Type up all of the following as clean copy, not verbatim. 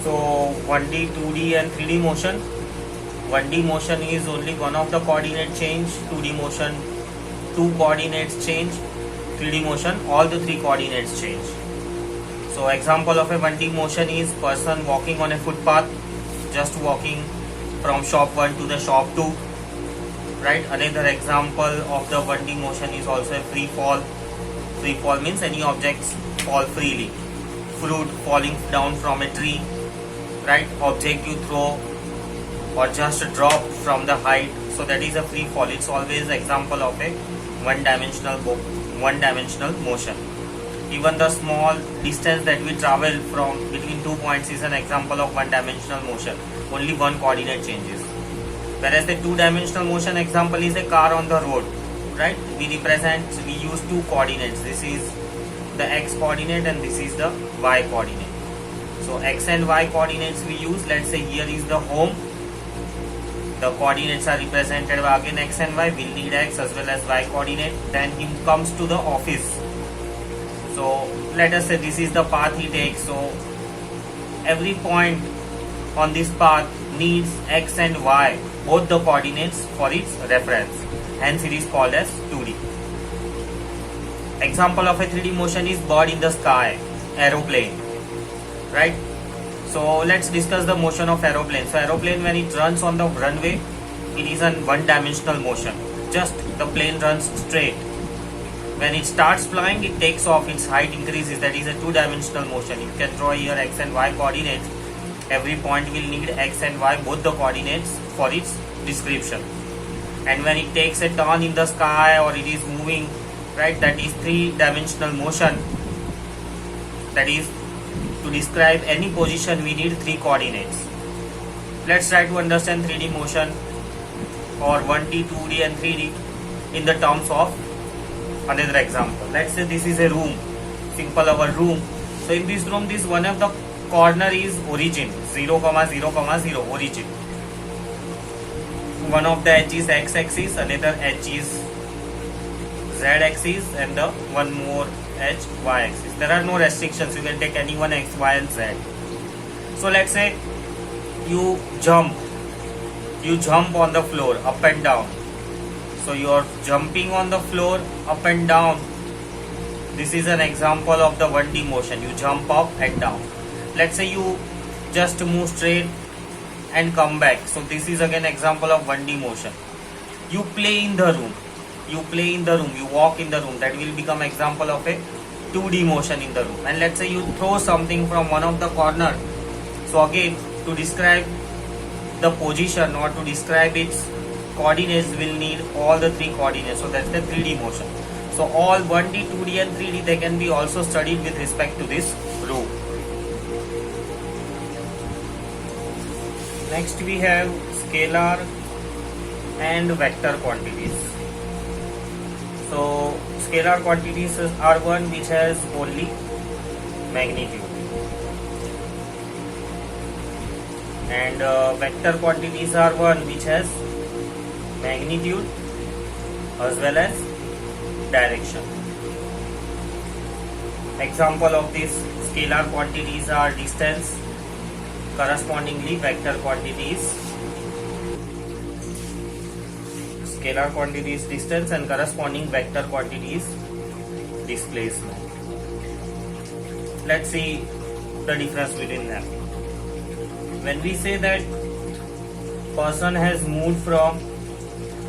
So 1D, 2D and 3D motion. 1D motion is only one of the coordinate change. 2D motion, two coordinates change. 3D motion, all the three coordinates change. So example of a 1D motion is person walking on a footpath, just walking from shop 1 to the shop 2. Right. Another example of the 1D motion is also a free fall. Free fall means any objects fall freely. Fruit falling down from a tree. Right. Object you throw or just drop from the height. So that is a free fall. It's always example of a one-dimensional motion. Even the small distance that we travel from between 2 points is an example of one-dimensional motion. Only one coordinate changes. Whereas the two-dimensional motion example is a car on the road. Right? We use two coordinates. This is the x coordinate and this is the y coordinate. So x and y coordinates we use. Let's say here is the home. The coordinates are represented by again x and y. We'll need x as well as y coordinate. Then he comes to the office. So let us say this is the path he takes. So every point on this path needs x and y, both the coordinates for its reference. Hence it is called as 2D. Example of a 3D motion is bird in the sky, aeroplane. Right? So let's discuss the motion of aeroplane. So aeroplane, when it runs on the runway, it is a one-dimensional motion. Just the plane runs straight. When it starts flying, it takes off, its height increases. That is a two-dimensional motion. You can draw here x and y coordinates. Every point will need x and y, both the coordinates for its description. And when it takes a turn in the sky or it is moving, right, that is three-dimensional motion. That is, to describe any position we need three coordinates. Let's try to understand 3D motion or 1D, 2D and 3D in the terms of another example. Let's say this is a room, simple our room. So in this room, this one of the corner is origin, 0, 0, 0, origin. One of the edge is x-axis, another edge is z-axis and the one more edge y-axis. There are no restrictions, you can take any one x, y and z. So let's say you jump on the floor up and down. So you are jumping on the floor up and down. This is an example of the 1D motion. You jump up and down. Let's say you just move straight and come back. So this is again example of 1D motion. You play in the room. You walk in the room. That will become example of a 2D motion in the room. And let's say you throw something from one of the corner. So again, to describe the position or to describe its coordinates, will need all the three coordinates. So that's the 3D motion. So all 1D, 2D and 3D, they can be also studied with respect to this room. Next we have scalar and vector quantities. So scalar quantities are one which has only magnitude, and vector quantities are one which has magnitude as well as direction. Example of these scalar quantities are distance, correspondingly vector quantities. Scalar quantity is distance and corresponding vector quantity is displacement. Let's see the difference between them. When we say that person has moved from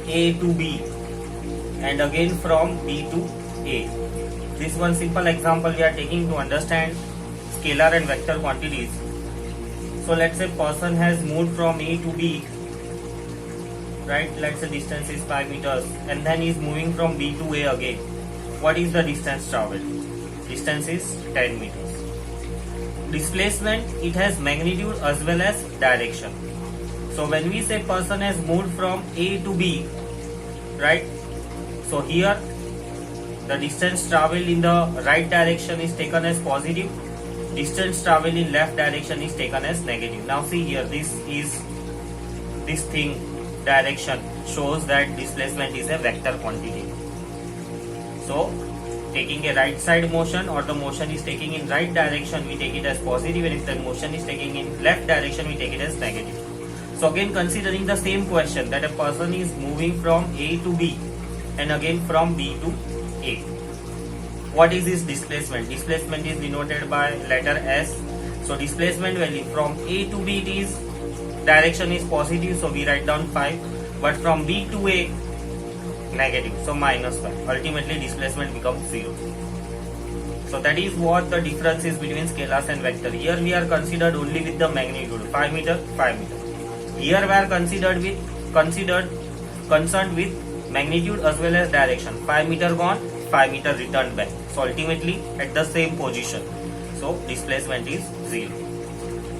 A to B and again from B to A, this one simple example we are taking to understand scalar and vector quantities. So let's say person has moved from A to B, right? Let's say distance is 5 meters and then he is moving from B to A again. What is the distance traveled? Distance is 10 meters. Displacement, it has magnitude as well as direction. So when we say person has moved from A to B, right? So here the distance traveled in the right direction is taken as positive. Distance traveled in left direction is taken as negative. Now see here, this thing direction shows that displacement is a vector quantity. So taking a right side motion or the motion is taking in right direction, we take it as positive, and if the motion is taking in left direction, we take it as negative. So again, considering the same question that a person is moving from A to B and again from B to A. What is this displacement? Displacement is denoted by letter S. So displacement value from A to B, it is direction is positive, so we write down 5, but from B to A, negative, so minus 5. Ultimately displacement becomes 0. So that is what the difference is between scalars and vector. Here we are considered only with the magnitude 5 meter, 5 meter. Here we are concerned with magnitude as well as direction. 5 meter gone, 5 meter returned back. So ultimately at the same position. So displacement is 0.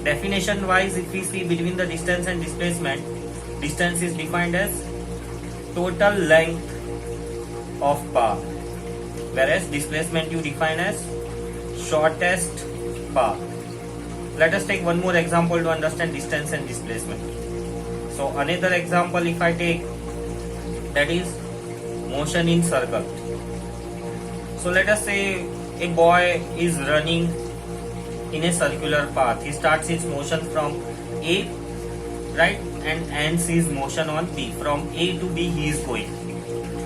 Definition wise, if we see between the distance and displacement, distance is defined as total length of path, whereas displacement you define as shortest path. Let us take one more example to understand distance and displacement. So another example if I take, that is motion in circle. So let us say a boy is running in a circular path. He starts his motion from A, right, and ends his motion on B. From A to B he is going.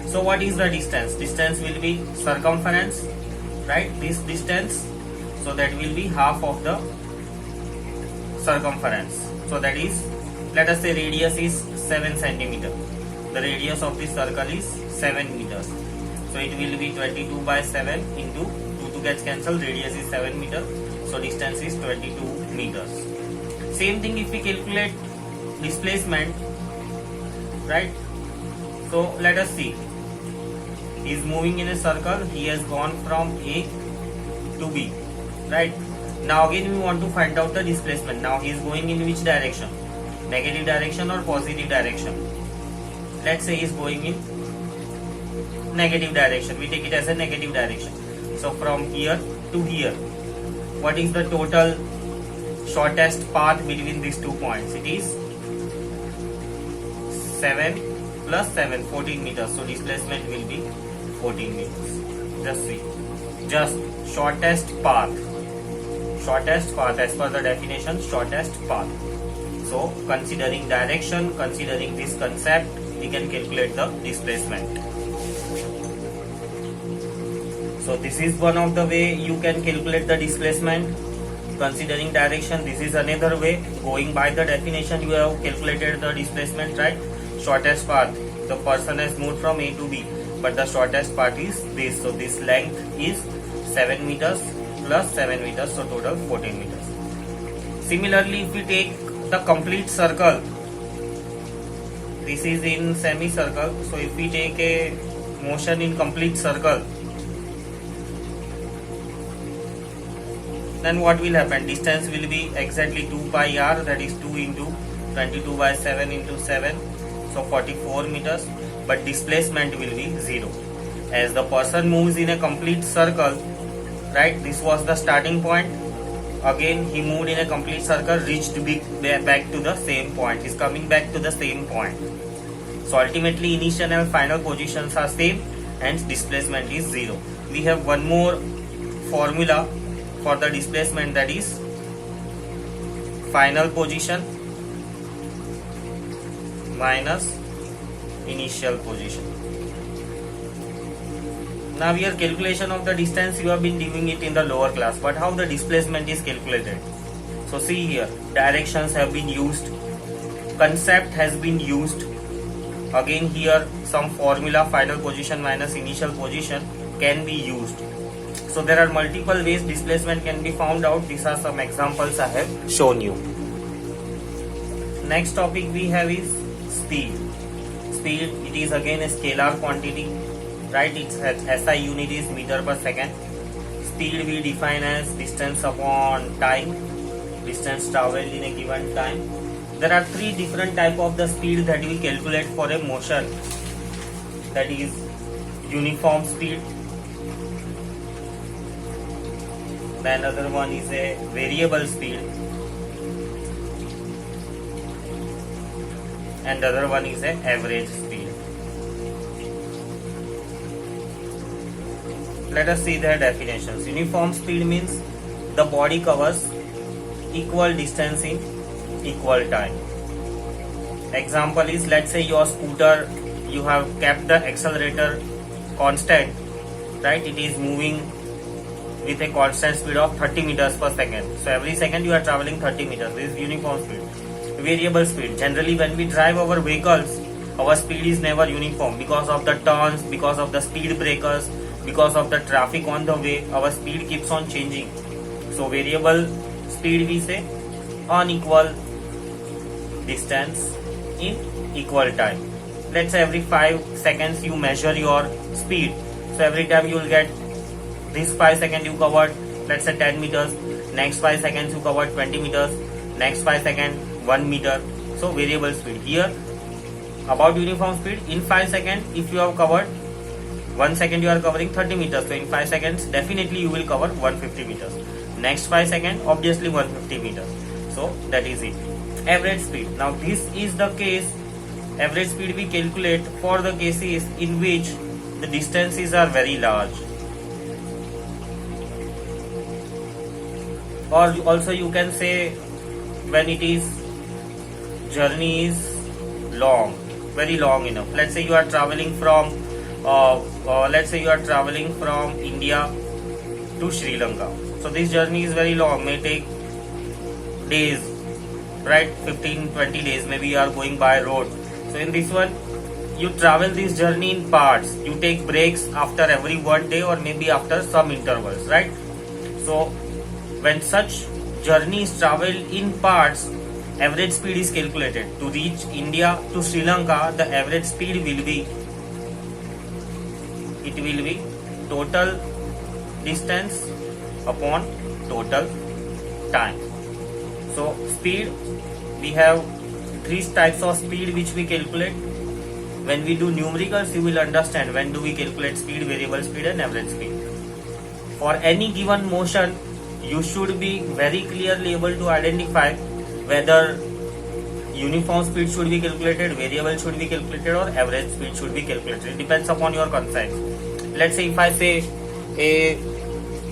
So what is the distance? Distance will be circumference, right, this distance. So that will be half of the circumference. So that is, let us say radius is 7 centimeter. The radius of this circle is 7 meters. So it will be 22 by 7 into 2 gets cancelled. Radius is 7 meter. So distance is 22 meters. Same thing if we calculate displacement, right? So let us see. He is moving in a circle. He has gone from A to B, right? Now again we want to find out the displacement. Now he is going in which direction? Negative direction or positive direction? Let's say he is going in negative direction. We take it as a negative direction. So from here to here, what is the total shortest path between these 2 points? It is 7 plus 7, 14 meters. So displacement will be 14 meters. Just see. Just shortest path. Shortest path as per the definition, shortest path. So considering direction, considering this concept, we can calculate the displacement. So this is one of the way you can calculate the displacement. Considering direction, this is another way. Going by the definition, you have calculated the displacement, right? Shortest path. The person has moved from A to B, but the shortest path is this. So this length is 7 meters plus 7 meters, so total 14 meters. Similarly, if we take the complete circle, this is in semicircle. So if we take a motion in complete circle, then what will happen? Distance will be exactly 2 pi r, that is 2 into 22 by 7 into 7, so 44 meters. But displacement will be 0. As the person moves in a complete circle, right, this was the starting point. Again he moved in a complete circle, reached back to the same point. He's coming back to the same point. So ultimately initial and final positions are same, hence displacement is 0. We have one more formula for the displacement, that is final position minus initial position. Now here calculation of the distance, you have been doing it in the lower class, but how the displacement is calculated? So see here, directions have been used, concept has been used. Again here some formula, final position minus initial position, can be used. So there are multiple ways displacement can be found out. These are some examples I have shown you. Next topic we have is speed. Speed, it is again a scalar quantity, right? Its SI unit is meter per second. Speed we define as distance upon time, distance traveled in a given time. There are 3 different type of the speed that we calculate for a motion. That is uniform speed. The another one is a variable speed, and the other one is a average speed. let us see their definitions. Uniform speed means the body covers equal distance in equal time. Example is, let's say your scooter, you have kept the accelerator constant, right? It is moving with a constant speed of 30 meters per second. So every second you are traveling 30 meters. This is uniform speed. Variable speed. Generally when we drive our vehicles, our speed is never uniform because of the turns, because of the speed breakers, because of the traffic on the way. Our speed keeps on changing. So variable speed we say unequal distance in equal time. Let's say every 5 seconds you measure your speed. So every time you will get this 5 seconds you covered, let's say 10 meters. Next 5 seconds you covered 20 meters. Next 5 seconds 1 meter. So variable speed. Here about uniform speed, in 5 seconds if you have covered 1 second you are covering 30 meters. So in 5 seconds definitely you will cover 150 meters. Next 5 seconds obviously 150 meters. So that is it. Average speed. Now this is the case. Average speed we calculate for the cases in which the distances are very large. Or also you can say when it is journey is long, very long enough. Let's say you are traveling from India to Sri Lanka. So this journey is very long, may take days, right? 15-20 days, maybe you are going by road. So in this one you travel this journey in parts. You take breaks after every 1 day or maybe after some intervals, right? So when such journey is traveled in parts, average speed is calculated. To reach India to Sri Lanka, the average speed will be total distance upon total time. So speed, we have 3 types of speed which we calculate. When we do numericals, you will understand when do we calculate speed, variable speed and average speed. For any given motion, you should be very clearly able to identify whether uniform speed should be calculated, variable should be calculated or average speed should be calculated. It depends upon your concerns. Let's say if I say a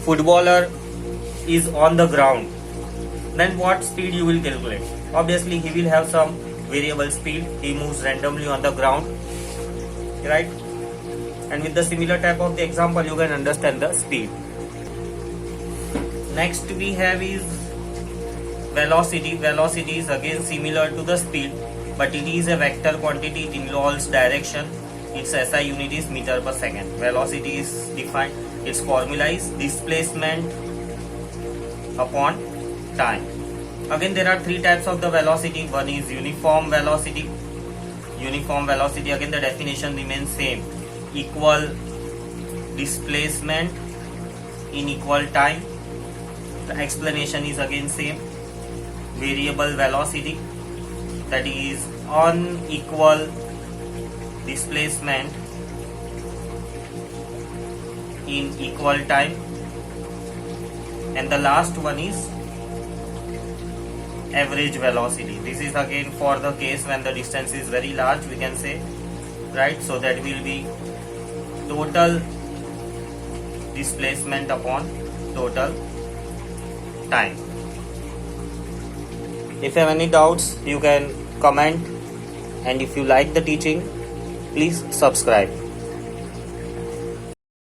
footballer is on the ground, then what speed you will calculate? Obviously he will have some variable speed. He moves randomly on the ground, right? And with the similar type of the example you can understand the speed. Next we have is velocity. Velocity is again similar to the speed, but it is a vector quantity. It involves direction. Its SI unit is meter per second. Velocity is defined. Its formula is displacement upon time. Again there are 3 types of the velocity. One is uniform velocity. Uniform velocity, again the definition remains same. Equal displacement in equal time. The explanation is again same. Variable velocity, that is unequal displacement in equal time. And the last one is average velocity. This is again for the case when the distance is very large, we can say, right? So that will be total displacement upon total time. If you have any doubts, you can comment, and if you like the teaching, please subscribe.